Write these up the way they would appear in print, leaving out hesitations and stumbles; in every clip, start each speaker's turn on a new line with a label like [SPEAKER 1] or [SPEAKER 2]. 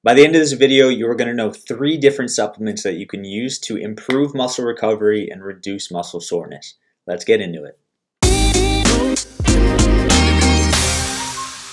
[SPEAKER 1] By the end of this video, you're going to know 3 different supplements that you can use to improve muscle recovery and reduce muscle soreness. Let's get into it.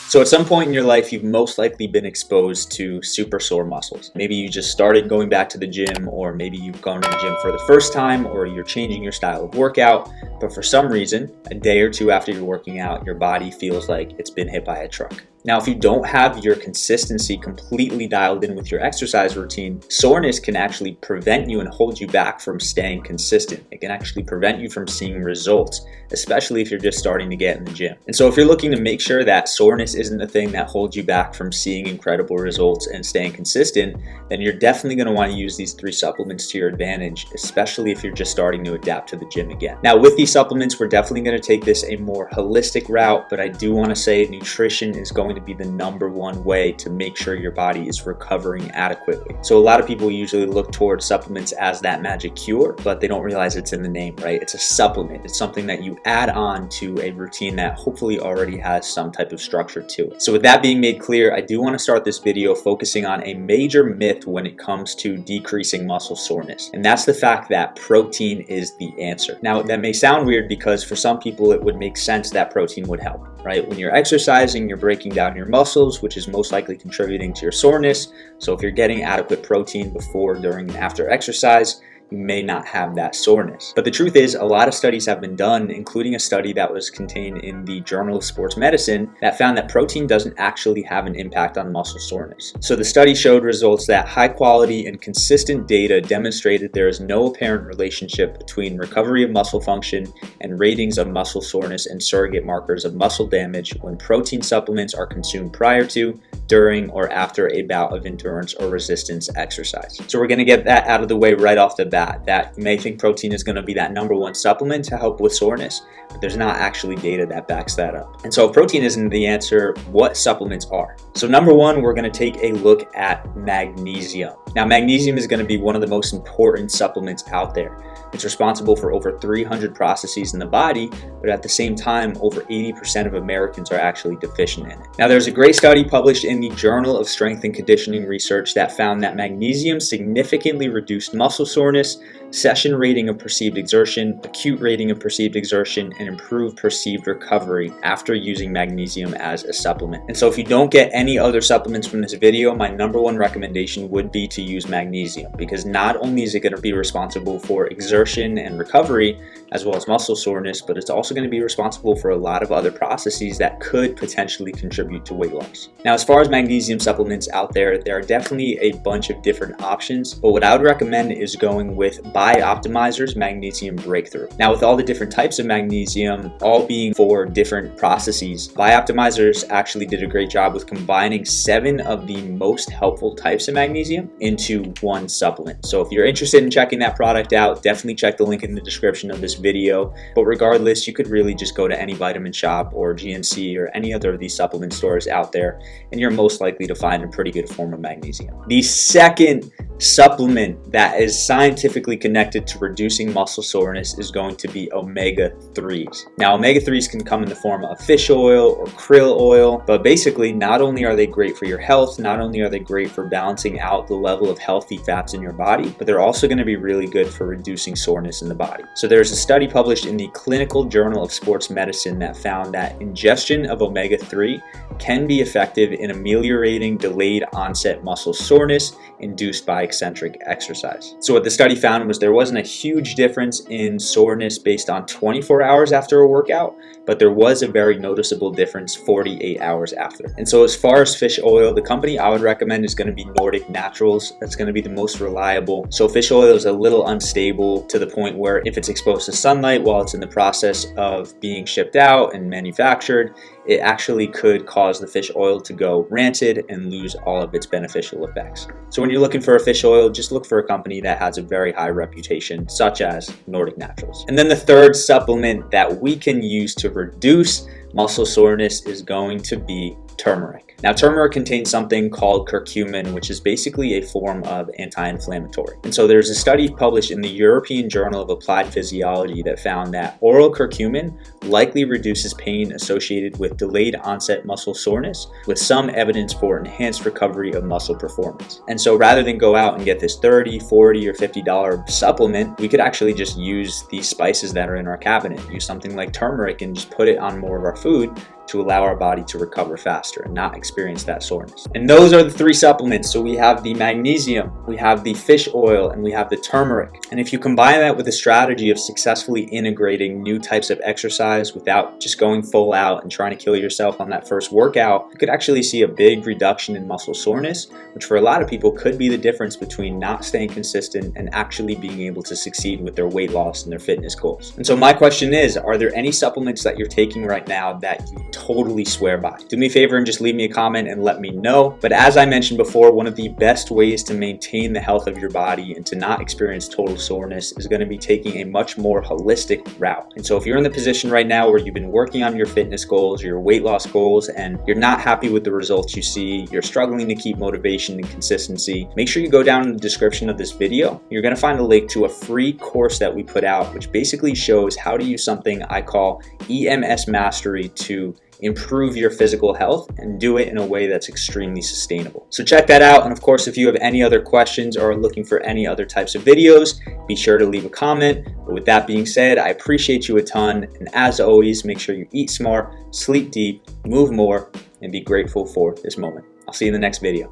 [SPEAKER 1] So at some point in your life, you've most likely been exposed to super sore muscles. Maybe you just started going back to the gym, or maybe you've gone to the gym for the first time, or you're changing your style of workout, but for some reason, a day or two after you're working out, your body feels like it's been hit by a truck. Now, if you don't have your consistency completely dialed in with your exercise routine, soreness can actually prevent you and hold you back from staying consistent. It can actually prevent you from seeing results, especially if you're just starting to get in the gym. And so if you're looking to make sure that soreness isn't the thing that holds you back from seeing incredible results and staying consistent, then you're definitely going to want to use these 3 supplements to your advantage, especially if you're just starting to adapt to the gym again. Now, with these supplements, we're definitely going to take this a more holistic route, but I do want to say nutrition is going to be the number one way to make sure your body is recovering adequately. So a lot of people usually look towards supplements as that magic cure, but they don't realize it's in the name, right? It's a supplement. It's something that you add on to a routine that hopefully already has some type of structure to it. So with that being made clear, I do want to start this video focusing on a major myth when it comes to decreasing muscle soreness, and that's the fact that protein is the answer. Now, that may sound weird because for some people it would make sense that protein would help, right? When you're exercising, you're breaking down your muscles, which is most likely contributing to your soreness. So if you're getting adequate protein before, during, and after exercise, you may not have that soreness. But the truth is, a lot of studies have been done, including a study that was contained in the Journal of Sports Medicine that found that protein doesn't actually have an impact on muscle soreness. So the study showed results that high quality and consistent data demonstrated there is no apparent relationship between recovery of muscle function and ratings of muscle soreness and surrogate markers of muscle damage when protein supplements are consumed prior to, during, or after a bout of endurance or resistance exercise. So we're going to get that out of the way right off the bat, that you may think protein is going to be that number one supplement to help with soreness, but there's not actually data that backs that up. And so if protein isn't the answer, what supplements are? So number one, we're going to take a look at magnesium. Now, magnesium is going to be one of the most important supplements out there. It's responsible for over 300 processes in the body, but at the same time, over 80% of Americans are actually deficient in it. Now, there's a great study published in the Journal of Strength and Conditioning Research that found that magnesium significantly reduced muscle soreness, session rating of perceived exertion, acute rating of perceived exertion, and improved perceived recovery after using magnesium as a supplement. And so if you don't get any other supplements from this video, my number one recommendation would be to use magnesium, because not only is it going to be responsible for exertion and recovery, as well as muscle soreness, but it's also going to be responsible for a lot of other processes that could potentially contribute to weight loss. Now, as far as magnesium supplements out there are definitely a bunch of different options, but what I would recommend is going with Bioptimizer's Magnesium Breakthrough. Now, with all the different types of magnesium, all being for different processes, Bioptimizers actually did a great job with combining 7 of the most helpful types of magnesium into one supplement. So if you're interested in checking that product out, definitely check the link in the description of this video. But regardless, you could really just go to any vitamin shop or GNC or any other of these supplement stores out there, and you're most likely to find a pretty good form of magnesium. The second supplement that is scientifically connected to reducing muscle soreness is going to be omega-3s. Now, omega-3s can come in the form of fish oil or krill oil, but basically not only are they great for your health, not only are they great for balancing out the level of healthy fats in your body, but they're also going to be really good for reducing soreness in the body. So there's a study published in the Clinical Journal of Sports Medicine that found that ingestion of omega-3 can be effective in ameliorating delayed onset muscle soreness induced by eccentric exercise. So what the study found was there wasn't a huge difference in soreness based on 24 hours after a workout, but there was a very noticeable difference 48 hours after. And so as far as fish oil, the company I would recommend is going to be Nordic Naturals. That's going to be the most reliable. So fish oil is a little unstable to the point where if it's exposed to sunlight while it's in the process of being shipped out and manufactured, it actually could cause the fish oil to go rancid and lose all of its beneficial effects. So when you're looking for a fish oil, just look for a company that has a very high reputation, such as Nordic Naturals. And then the third supplement that we can use to reduce muscle soreness is going to be turmeric. Now, turmeric contains something called curcumin, which is basically a form of anti-inflammatory. And so there's a study published in the European Journal of Applied Physiology that found that oral curcumin likely reduces pain associated with delayed onset muscle soreness, with some evidence for enhanced recovery of muscle performance. And so rather than go out and get this $30, $40, or $50 supplement, we could actually just use these spices that are in our cabinet, use something like turmeric and just put it on more of our food to allow our body to recover faster and not experience that soreness. And those are the 3 supplements. So we have the magnesium, we have the fish oil, and we have the turmeric. And if you combine that with a strategy of successfully integrating new types of exercise without just going full out and trying to kill yourself on that first workout, you could actually see a big reduction in muscle soreness, which for a lot of people could be the difference between not staying consistent and actually being able to succeed with their weight loss and their fitness goals. And so my question is, are there any supplements that you're taking right now that you totally swear by? Do me a favor and just leave me a comment and let me know. But as I mentioned before, one of the best ways to maintain the health of your body and to not experience total soreness is going to be taking a much more holistic route. And so if you're in the position right now where you've been working on your fitness goals, your weight loss goals, and you're not happy with the results you see, you're struggling to keep motivation and consistency, make sure you go down in the description of this video. You're going to find a link to a free course that we put out, which basically shows how to use something I call EMS Mastery to improve your physical health and do it in a way that's extremely sustainable. So check that out. And of course, if you have any other questions or are looking for any other types of videos, be sure to leave a comment. But with that being said, I appreciate you a ton. And as always, make sure you eat smart, sleep deep, move more, and be grateful for this moment. I'll see you in the next video.